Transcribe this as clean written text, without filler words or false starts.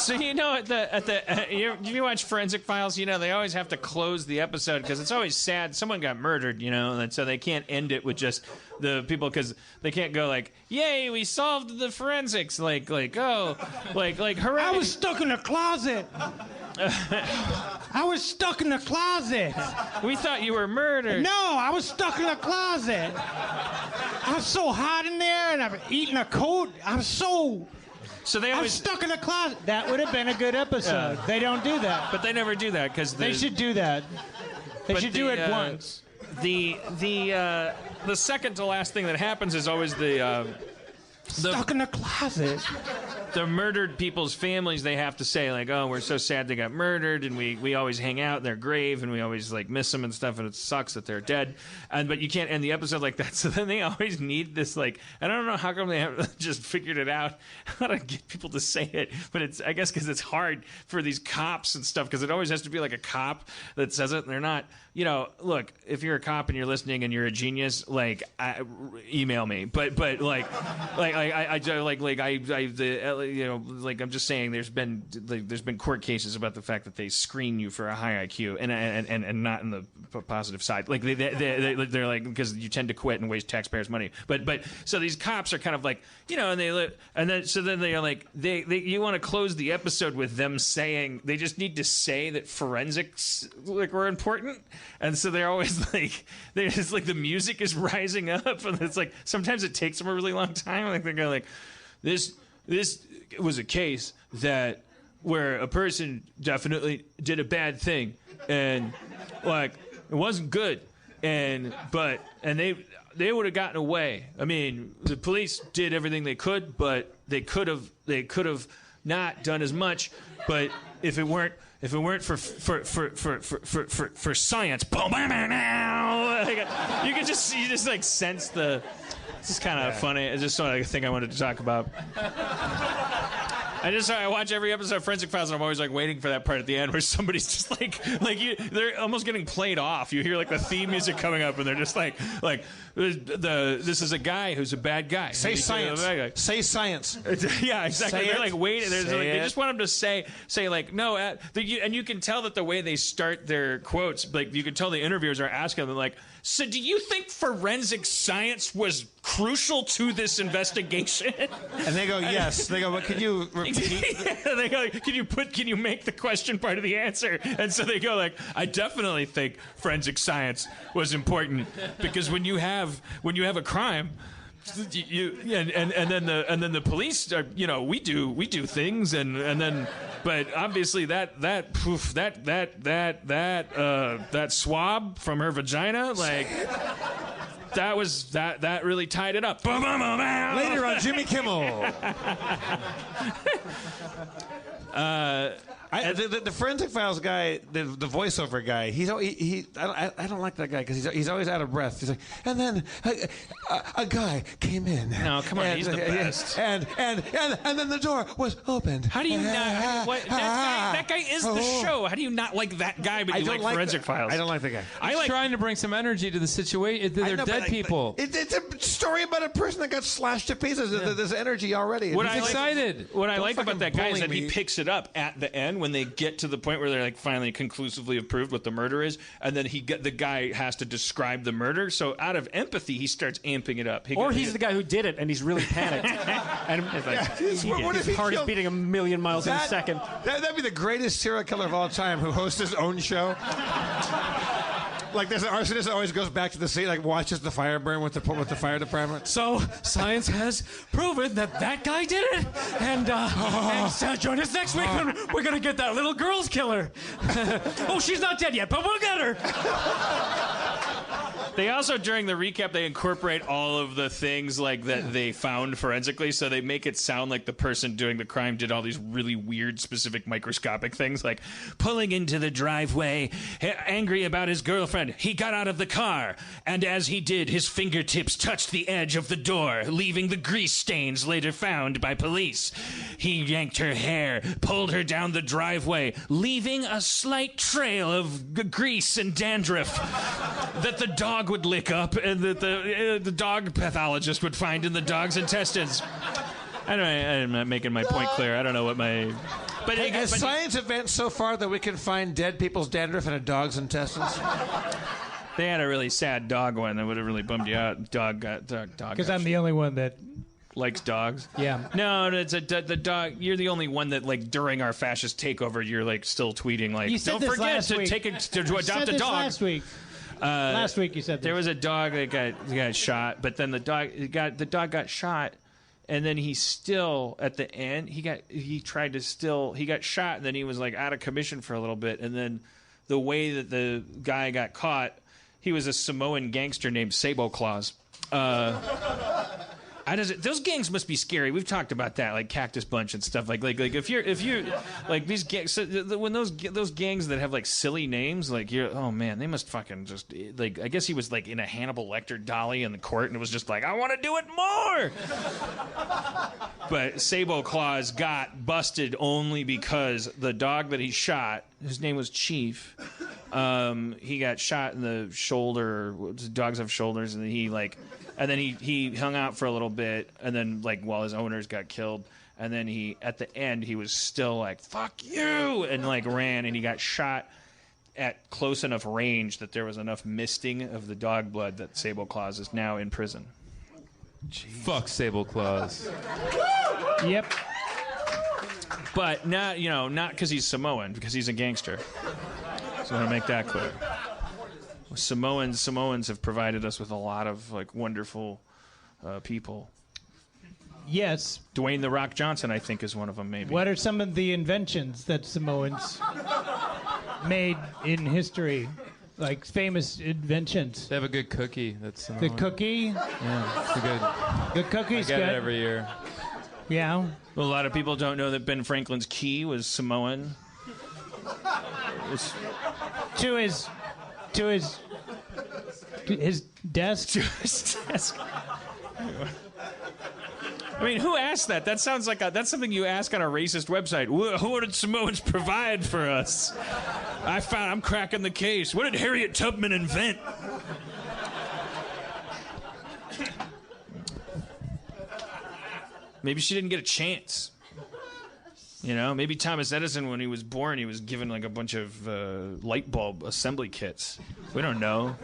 So if you watch Forensic Files, they always have to close the episode because it's always sad. Someone got murdered, and so they can't end it with just the people because they can't go like, "Yay, we solved the forensics!" Like hooray! I was stuck in a closet. I was stuck in the closet. We thought you were murdered. No, I was stuck in a closet. I was so hot in there, and I've eaten a coat. I'm stuck in a closet. That would have been a good episode. Yeah. They don't do that. But they never do that because they should do that. They should do it once. The second to last thing that happens is always stuck in a closet. The murdered people's families, they have to say like, "Oh, we're so sad they got murdered, and we always hang out in their grave, and we always like miss them and stuff, and it sucks that they're dead." But you can't end the episode like that, so then they always need this like, I don't know how come they haven't just figured it out how to get people to say it, but it's I guess because it's hard for these cops and stuff because it always has to be like a cop that says it, and they're not. Look, if you're a cop and you're listening and you're a genius, like email me, but I'm just saying there's been court cases about the fact that they screen you for a high IQ and not in the positive side. Like they're like because you tend to quit and waste taxpayers' money. But so these cops are kind of like and then they're like you want to close the episode with them saying they just need to say that forensics were important, and so they're always like they're just like the music is rising up, and it's like sometimes it takes them a really long time. Like they're going like this was a case that where a person definitely did a bad thing and like it wasn't good and they would have gotten away. I mean, the police did everything they could, but they could have not done as much. But if it weren't for science, boom, bam, bam, now, you just like sense the. This is kind of funny. It's just sort of a thing I wanted to talk about. I watch every episode of Forensic Files, and I'm always like waiting for that part at the end where somebody's just they're almost getting played off. You hear like the theme music coming up, and they're just like this is a guy who's a bad guy. Say science. Say science. Yeah, exactly. They're like waiting. They just want him to say like no. And you can tell that the way they start their quotes, like you can tell the interviewers are asking them like, so do you think forensic science was crucial to this investigation? And they go, yes. They go, but can you repeat? Yeah, they go, can you make the question part of the answer? And so they go like, I definitely think forensic science was important because when you have a crime, and then the police are, we do things and then but obviously that swab from her vagina, like that really tied it up. Later on Jimmy Kimmel. The Forensic Files guy, the voiceover guy, I don't like that guy because he's always out of breath. He's like, and then a guy came in. No, come on, he's the best. And then the door was opened. How do you not? That guy is the show. How do you not like that guy, but you like Forensic Files? I don't like the guy. He's trying to bring some energy to the situation. They're dead people. It's a story about a person that got slashed to pieces. Yeah. There's energy already. What I like about that guy is that he picks it up at the end when they get to the point where they're like finally conclusively have proved what the murder is, and then the guy has to describe the murder. So out of empathy, he starts amping it up. He's the guy who did it, and he's really panicked, and his heart is beating a million miles in a second. That'd be the greatest serial killer of all time, who hosts his own show. Like there's an arsonist that always goes back to the scene, like watches the fire burn with the fire department. So science has proven that guy did it, and join us next week when we're gonna get that little girl's killer. Oh, she's not dead yet, but we'll get her. They also, during the recap, they incorporate all of the things like that they found forensically, so they make it sound like the person doing the crime did all these really weird, specific, microscopic things, like pulling into the driveway, angry about his girlfriend. He got out of the car, and as he did, his fingertips touched the edge of the door, leaving the grease stains later found by police. He yanked her hair, pulled her down the driveway, leaving a slight trail of grease and dandruff that the dog would lick up and that the dog pathologist would find in the dog's intestines. I'm not making my point clear. I don't know what my But has science advanced so far that we can find dead people's dandruff in a dog's intestines? They had a really sad dog one that would have really bummed you out. Dog. Because I'm the only one that likes dogs. Yeah. No, it's the dog. You're the only one that, like, during our fascist takeover, you're like still tweeting like, You said "Don't this forget last to week. adopt a dog." Last week. Last week you said this. There was a dog that got shot, but then the dog got shot, and then he still at the end he got shot, and then he was like out of commission for a little bit, and then the way that the guy got caught, he was a Samoan gangster named Sable. Those gangs must be scary. We've talked about that, like Cactus Bunch and stuff. Like if you're like these gangs, so when those gangs that have like silly names, like oh man, they must fucking just like. I guess he was like in a Hannibal Lecter dolly in the court, and it was just like, I want to do it more. But Sable Claus got busted only because the dog that he shot, his name was Chief. He got shot in the shoulder. Dogs have shoulders, and then he hung out for a little bit, and then like while his owners got killed, and then at the end he was still like "fuck you" and like ran, and he got shot at close enough range that there was enough misting of the dog blood that Sable Claus is now in prison. Jeez. Fuck Sable Claus. Yep. But not because he's Samoan, because he's a gangster. So I want to make that clear. Samoans have provided us with a lot of like wonderful people. Yes. Dwayne "The Rock" Johnson, I think, is one of them. Maybe. What are some of the inventions that Samoans made in history, like famous inventions? They have a good cookie. That's The cookie. Yeah, it's a good. The cookie's I get good. it every year. Yeah. Well, a lot of people don't know that Ben Franklin's key was Samoan. To his desk. To his desk. I mean, who asked that? That sounds like that's something you ask on a racist website. What did Samoans provide for us? I'm cracking the case. What did Harriet Tubman invent? Maybe she didn't get a chance. You know, maybe Thomas Edison, when he was born, he was given like a bunch of light bulb assembly kits. We don't know.